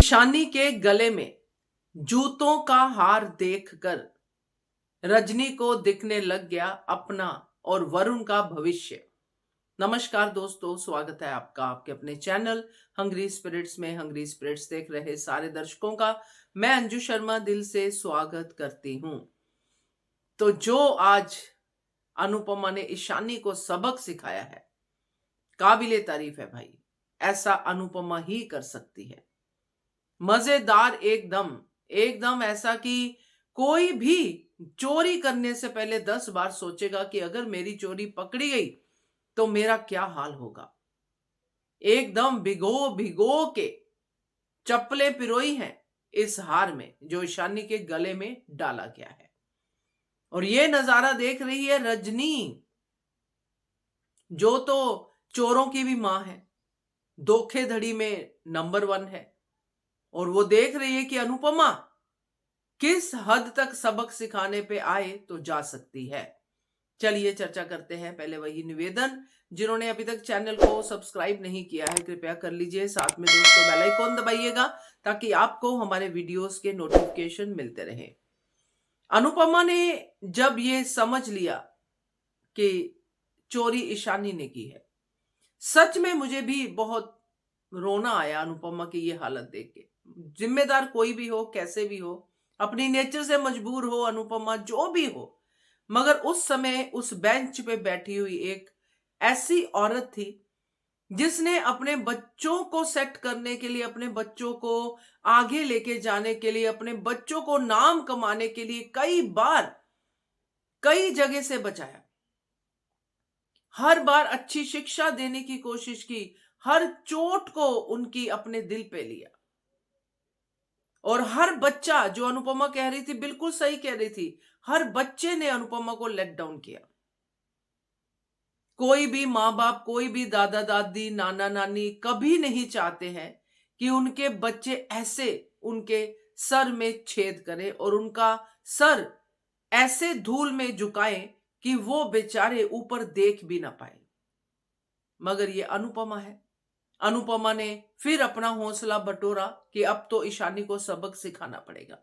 ईशानी के गले में जूतों का हार देखकर रजनी को दिखने लग गया अपना और वरुण का भविष्य। नमस्कार दोस्तों, स्वागत है आपका आपके अपने चैनल हंग्री स्पिरिट्स में। हंग्री स्पिरिट्स देख रहे सारे दर्शकों का मैं अंजू शर्मा दिल से स्वागत करती हूं। तो जो आज अनुपमा ने ईशानी को सबक सिखाया है, काबिले तारीफ है भाई। ऐसा अनुपमा ही कर सकती है। मजेदार, एकदम एकदम ऐसा कि कोई भी चोरी करने से पहले 10 बार सोचेगा कि अगर मेरी चोरी पकड़ी गई तो मेरा क्या हाल होगा। एकदम भिगो भिगो के चप्पलें पिरोई हैं इस हार में जो ईशानी के गले में डाला गया है। और ये नजारा देख रही है रजनी, जो तो चोरों की भी मां है, धोखेधड़ी में नंबर 1 है, और वो देख रही है कि अनुपमा किस हद तक सबक सिखाने पे आए तो जा सकती है। चलिए चर्चा करते हैं। पहले वही निवेदन, जिन्होंने अभी तक चैनल को सब्सक्राइब नहीं किया है कृपया कर लीजिए। साथ में दोस्तों बेल आइकॉन दबाइएगा ताकि आपको हमारे वीडियोस के नोटिफिकेशन मिलते रहे। अनुपमा ने जब ये समझ लिया कि चोरी ईशानी ने की है, सच में मुझे भी बहुत रोना आया अनुपमा की ये हालत देख के। जिम्मेदार कोई भी हो, कैसे भी हो, अपनी नेचर से मजबूर हो अनुपमा, जो भी हो, मगर उस समय उस बेंच पे बैठी हुई एक ऐसी औरत थी जिसने अपने बच्चों को सेट करने के लिए, अपने बच्चों को आगे लेके जाने के लिए, अपने बच्चों को नाम कमाने के लिए कई बार कई जगह से बचाया। हर बार अच्छी शिक्षा देने की कोशिश की, हर चोट को उनकी अपने दिल पे लिया। और हर बच्चा, जो अनुपमा कह रही थी बिल्कुल सही कह रही थी, हर बच्चे ने अनुपमा को लेट डाउन किया। कोई भी माँ बाप, कोई भी दादा दादी, नाना नानी कभी नहीं चाहते हैं कि उनके बच्चे ऐसे उनके सर में छेद करें और उनका सर ऐसे धूल में झुकाएं कि वो बेचारे ऊपर देख भी ना पाए। मगर ये अनुपमा है। अनुपमा ने फिर अपना हौसला बटोरा कि अब तो ईशानी को सबक सिखाना पड़ेगा।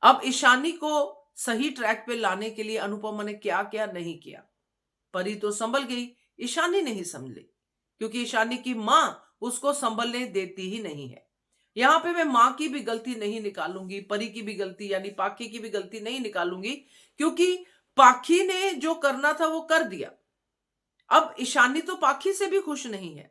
अब ईशानी को सही ट्रैक पे लाने के लिए अनुपमा ने क्या क्या नहीं किया। परी तो संभल गई, ईशानी नहीं संभली, क्योंकि ईशानी की मां उसको संभलने देती ही नहीं है। यहां पे मैं मां की भी गलती नहीं निकालूंगी, परी की भी गलती यानी पाखी की भी गलती नहीं निकालूंगी, क्योंकि पाखी ने जो करना था वो कर दिया। अब ईशानी तो पाखी से भी खुश नहीं है।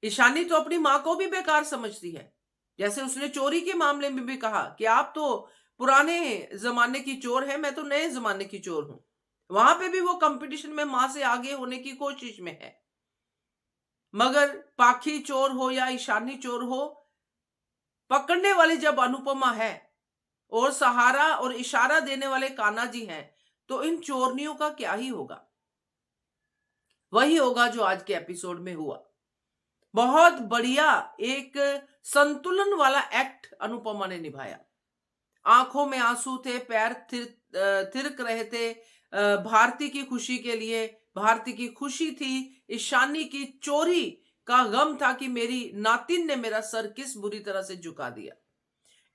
ईशानी तो अपनी मां को भी बेकार समझती है। जैसे उसने चोरी के मामले में भी कहा कि आप तो पुराने जमाने की चोर है, मैं तो नए जमाने की चोर हूं। वहां पे भी वो कंपटीशन में मां से आगे होने की कोशिश में है। मगर पाखी चोर हो या ईशानी चोर हो, पकड़ने वाली जब अनुपमा है और सहारा और इशारा देने वाले कान्हा जी हैं, तो इन चोरनियों का क्या ही होगा। वही होगा जो आज के एपिसोड में हुआ। बहुत बढ़िया एक संतुलन वाला एक्ट अनुपमा ने निभाया। आंखों में आंसू थे, पैर थिरक रहे थे। भारती की खुशी के लिए, भारती की खुशी थी, ईशानी की चोरी का गम था कि मेरी नातिन ने मेरा सर किस बुरी तरह से झुका दिया।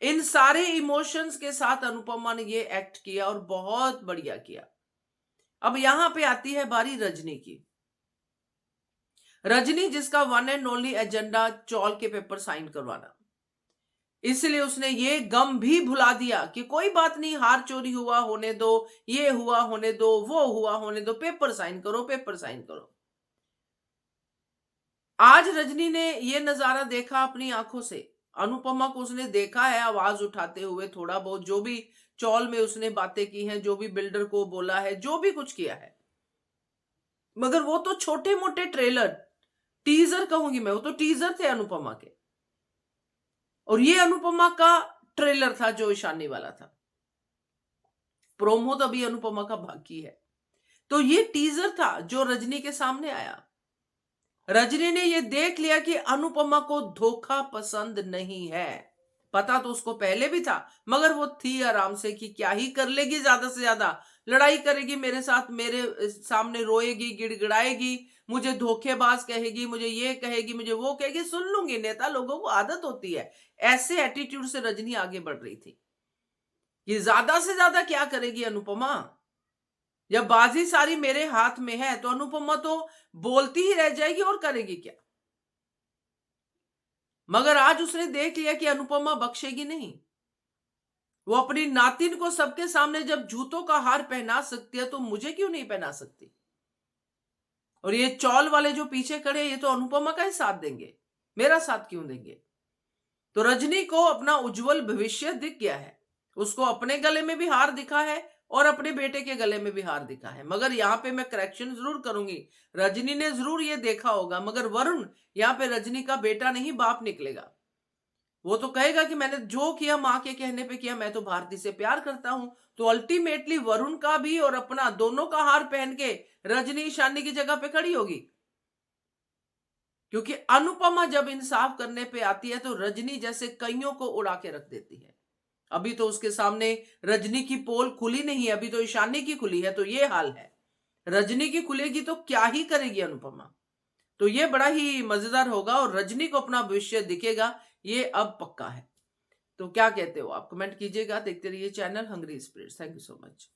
इन सारे इमोशंस के साथ अनुपमा ने ये एक्ट किया और बहुत बढ़िया किया। अब यहां पे आती है बारी रजनी की। रजनी, जिसका वन एंड ओनली एजेंडा चौल के पेपर साइन करवाना, इसलिए उसने ये गम भी भुला दिया कि कोई बात नहीं, हार चोरी हुआ होने दो, ये हुआ होने दो, वो हुआ होने दो, पेपर साइन करो, पेपर साइन करो। आज रजनी ने ये नजारा देखा अपनी आंखों से। अनुपमा को उसने देखा है आवाज उठाते हुए, थोड़ा बहुत जो भी चौल में उसने बातें की हैं, जो भी बिल्डर को बोला है, जो भी कुछ किया है। मगर वो तो छोटे मोटे ट्रेलर, टीजर कहूंगी मैं, वो तो टीजर थे अनुपमा के। और ये अनुपमा का ट्रेलर था जो ईशानी वाला था। प्रोमो तो अभी अनुपमा का बाकी है। तो ये टीजर था जो रजनी के सामने आया। रजनी ने ये देख लिया कि अनुपमा को धोखा पसंद नहीं है। पता तो उसको पहले भी था, मगर वो थी आराम से कि क्या ही कर लेगी, ज्यादा से ज्यादा लड़ाई करेगी मेरे साथ, मेरे सामने रोएगी, गिड़गिड़ाएगी, मुझे धोखेबाज कहेगी, मुझे ये कहेगी, मुझे वो कहेगी, सुन लूंगी। नेता लोगों को आदत होती है। ऐसे एटीट्यूड से रजनी आगे बढ़ रही थी। ये ज्यादा से ज्यादा क्या करेगी अनुपमा? जब बाजी सारी मेरे हाथ में है तो अनुपमा तो बोलती ही रह जाएगी और करेगी क्या? मगर आज उसने देख लिया कि अनुपमा बख्शेगी नहीं। वो अपनी नातिन को सबके सामने जब जूतों का हार पहना सकती है तो मुझे क्यों नहीं पहना सकती? और ये चौल वाले जो पीछे खड़े हैं, ये तो अनुपमा का ही साथ देंगे, मेरा साथ क्यों देंगे? तो रजनी को अपना उज्जवल भविष्य दिख गया है। उसको अपने गले में भी हार दिखा है और अपने बेटे के गले में भी हार दिखा है। मगर यहां पे मैं करेक्शन जरूर करूंगी। रजनी ने जरूर ये देखा होगा, मगर वरुण यहां पे रजनी का बेटा नहीं बाप निकलेगा। वो तो कहेगा कि मैंने जो किया मां के कहने पे किया, मैं तो भारती से प्यार करता हूं। तो अल्टीमेटली वरुण का भी और अपना दोनों का हार पहन के रजनी ईशानी की जगह पे खड़ी होगी। क्योंकि अनुपमा जब इंसाफ करने पे आती है तो रजनी जैसे कईयों को उड़ा के रख देती है। अभी तो उसके सामने रजनी की पोल खुली नहीं है, अभी तो ईशानी की खुली है। तो ये हाल है, रजनी की खुलेगी तो क्या ही करेगी अनुपमा। तो ये बड़ा ही मजेदार होगा और रजनी को अपना भविष्य दिखेगा, ये अब पक्का है। तो क्या कहते हो आप? कमेंट कीजिएगा। देखते रहिए channel Hungry Spirits. Thank you so much.